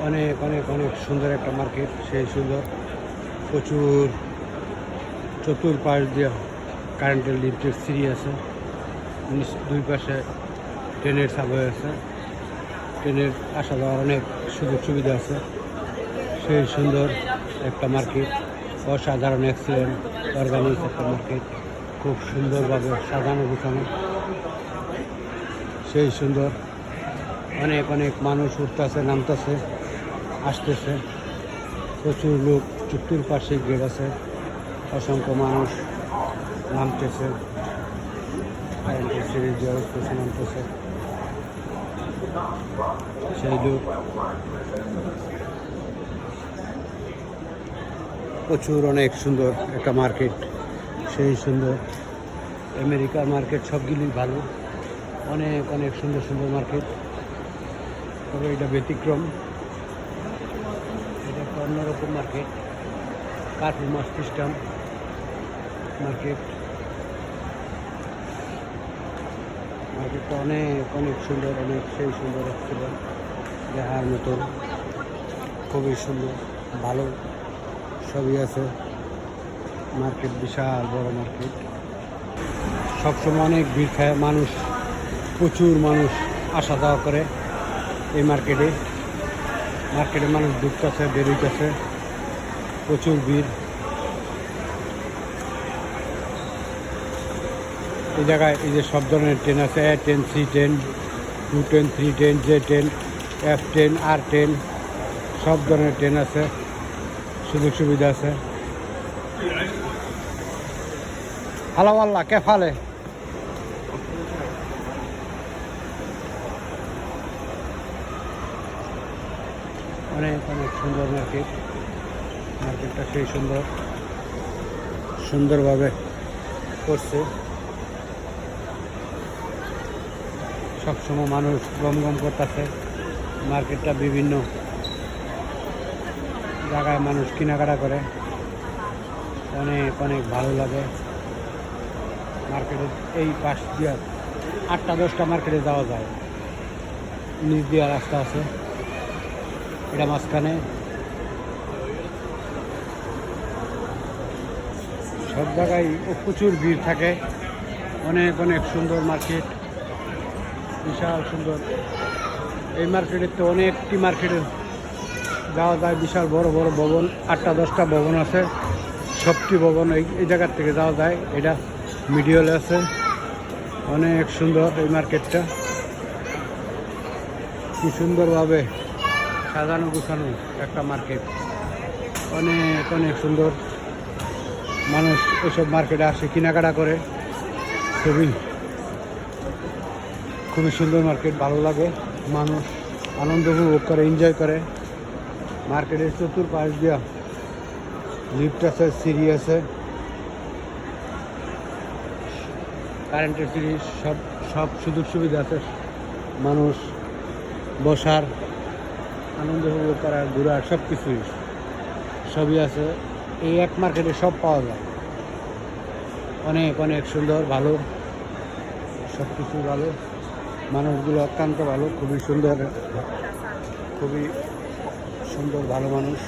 অনেক অনেক অনেক সুন্দর একটা মার্কেট, সেই সুন্দর। প্রচুর চতুর্পাশ দিয়ে কারেন্টের লিফটের সিঁড়ি আছে, দুই পাশে ট্রেনের সাবওয়ে আছে, ট্রেনের আসা যাওয়ার অনেক সুযোগ সুবিধা আছে। সেই সুন্দর একটা মার্কেট, অসাধারণ এক্সিলেন্ট অর্গানিক একটা মার্কেট, খুব সুন্দরভাবে সাজানো গুছানো, সেই সুন্দর। অনেক অনেক মানুষ উঠতেছে, নামতেছে, আসতেছে, প্রচুর লোক, চতুর্পাশে গেট আছে, অসংখ্য মানুষ নামতেছে, কারেন্টের সিঁড়ি দিয়ে উঠতেছে, নামতেছে, সেই লোক। প্রচুর অনেক সুন্দর একটা মার্কেট, সেই সুন্দর। আমেরিকার মার্কেট সবগুলি ভালো, অনেক অনেক সুন্দর সুন্দর মার্কেট, তবে এটা ব্যতিক্রম, এটা একটা অন্যরকম মার্কেট, কার্পু মাস সিস্টেম মার্কেট। মার্কেটটা অনেক অনেক সুন্দর, অনেক সেই সুন্দর ছিল, দেখার মতন, খুবই সুন্দর, ভালো সবই আছে। মার্কেট বিশাল বড় মার্কেট, সবসময় অনেক ভিড় খায় মানুষ, প্রচুর মানুষ আসা যাওয়া করে এই মার্কেটে। মার্কেটে মানুষ ঢুকতেছে, বেরোইতেছে, প্রচুর ভিড়। এই জায়গায় এই যে সব ধরনের ট্রেন আছে, A10, C10, 210, 310, J10, F10, R10, সব ধরনের ট্রেন আছে, সুযোগ সুবিধা আছে। হালো আল্লাহ কে ফালে অনেক অনেক সুন্দর মার্কেট, মার্কেটটা সেই সুন্দর, সুন্দরভাবে করছে। সবসময় মানুষ গম করতেছে, মার্কেটটা বিভিন্ন জায়গায় মানুষ কেনাকাটা করে, অনেক অনেক ভালো লাগে। মার্কেটে এই পাশ দিয়ে 8টা-10টা মার্কেটে যাওয়া যায়, নিচ দিয়ে রাস্তা আছে, এটা মাঝখানে। সব জায়গায় প্রচুর ভিড় থাকে, অনেক অনেক সুন্দর মার্কেট, বিশাল সুন্দর। এই মার্কেটের তো অনেকটি মার্কেটে যাওয়া যায়, বিশাল বড় বড় ভবন, 8টা-10টা ভবন আছে, সবটি ভবন এই জায়গার থেকে যাওয়া যায়। এটা মিডিয়ালে আছে, অনেক সুন্দর এই মার্কেটটা, কি সুন্দরভাবে সাজানো গুছানো একটা মার্কেট, অনেক অনেক সুন্দর। মানুষ এসব মার্কেটে আসে, কেনাকাটা করে, খুবই খুবই সুন্দর মার্কেট, ভালো লাগে, মানুষ আনন্দ উপভোগ করে, এনজয় করে। মার্কেটের চতুর্পাশ দিয়া লিফট আছে, সিঁড়ি আছে, কারেন্টের সিঁড়ি, সব সব সুযোগ সুবিধা আছে। মানুষ বসার, আনন্দ উপভোগ করার, ঘোরার, সব কিছুই সবই আছে। এই এক মার্কেটে সব পাওয়া যায়, অনেক অনেক সুন্দর, ভালো, সব কিছু ভালো, মানুষগুলো অত্যন্ত ভালো, খুবই সুন্দর, খুবই সুন্দর, ভালো মানুষ।